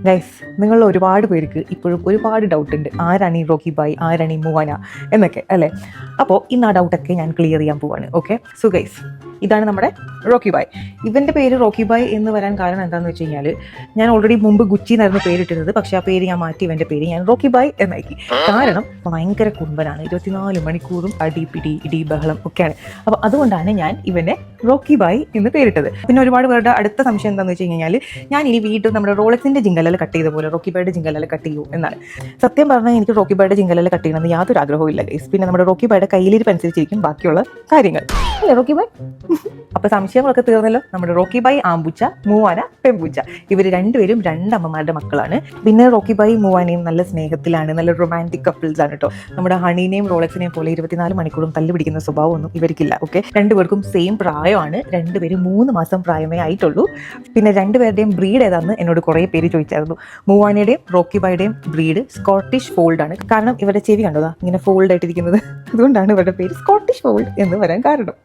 Guys, നിങ്ങളിൽ ഒരുപാട് പേർക്ക് ഇപ്പോഴും ഒരുപാട് ഡൗട്ട് ഉണ്ട്, ആരാണ് ഈ റോക്കി ബായ്, ആരാണ് ഈ മൂവാന എന്നൊക്കെ അല്ലേ. അപ്പോൾ ഇന്ന് ആ ഡൗട്ടൊക്കെ ഞാൻ ക്ലിയർ ചെയ്യാൻ പോവാണ്. ഓക്കെ, സോ ഗൈസ്, ഇതാണ് നമ്മുടെ റോക്കി ബായ്. ഇവൻ്റെ പേര് റോക്കി ബായ് എന്ന് വരാൻ കാരണം എന്താണെന്ന് വെച്ച് കഴിഞ്ഞാൽ, ഞാൻ ഓൾറെഡി മുമ്പ് ഗുച്ചി എന്നായിരുന്നു പേരിട്ടിരുന്നത്. പക്ഷേ ആ പേര് ഞാൻ മാറ്റി ഇവൻ്റെ പേര് ഞാൻ റോക്കി ബായ് എന്നാക്കി. കാരണം ഭയങ്കര കുമ്പനാണ്, 24 മണിക്കൂറും അടിപിടി ഇടി ബഹളം ഒക്കെയാണ്. അപ്പോൾ അതുകൊണ്ടാണ് ഞാൻ ഇവനെ റോക്കി ബായ് എന്ന് പേരിട്ടത്. പിന്നെ ഒരുപാട് പേരുടെ അടുത്ത സംശയം എന്താണെന്ന് വെച്ച് കഴിഞ്ഞാൽ, ഞാൻ ഇനി വീണ്ടും നമ്മുടെ റോളക്സിൻ്റെ ജിങ്കലൽ കട്ട് ചെയ്ത പോലെ റോക്കി ബായുടെ ജിങ്കലൽ കട്ട് ചെയ്യൂ എന്നാണ്. സത്യം പറഞ്ഞാൽ എനിക്ക് റോക്കി ബായുടെ ജിങ്കലൽ കട്ട് ചെയ്യണമെന്ന് യാതൊരു ആഗ്രഹവും ഇല്ല ഗൈസ്. പിന്നെ നമ്മുടെ റോക്കി ബായുടെ കയ്യിലിരിപ്പ് അനുസരിച്ചിരിക്കും ബാക്കിയുള്ള കാര്യങ്ങൾ അല്ലേ റോക്കി ബായ്. അപ്പോൾ സംശയങ്ങളൊക്കെ തീർന്നല്ലോ. നമ്മുടെ റോക്കി ബായ് ആമ്പൂച്ച, മൂവാന പെമ്പൂച്ച, ഇവർ രണ്ടുപേരും രണ്ടമ്മമാരുടെ മക്കളാണ്. പിന്നെ റോക്കി ബായ് മൂവാനയും നല്ല സ്നേഹത്തിലാണ്, നല്ല റൊമാൻറ്റിക് കപ്പിൾസ് ആണ് കേട്ടോ. നമ്മുടെ ഹണീനെയും റോളക്സിനെയും പോലെ 24 മണിക്കൂറും തല്ലു പിടിക്കുന്ന സ്വഭാവമൊന്നും ഇവർക്കില്ല. ഓക്കെ, രണ്ടുപേർക്കും സെയിം പ്രായമാണ്, രണ്ടുപേരും 3 മാസം പ്രായമേ ആയിട്ടുള്ളൂ. പിന്നെ രണ്ടുപേരുടെയും ബ്രീഡ് ഏതാണെന്ന് എന്നോട് കുറേ പേര് ചോദിച്ചായിരുന്നു. മൂവാനയുടെയും റോക്കി ബായുടെയും ബ്രീഡ് സ്കോട്ടിഷ് ഫോൾഡ് ആണ്. കാരണം ഇവരുടെ ചെവി കണ്ടതാ ഇങ്ങനെ ഫോൾഡ് ആയിട്ടിരിക്കുന്നത്, അതുകൊണ്ടാണ് ഇവരുടെ പേര് സ്കോട്ടിഷ് ഫോൾഡ് എന്ന് വരാൻ കാരണം.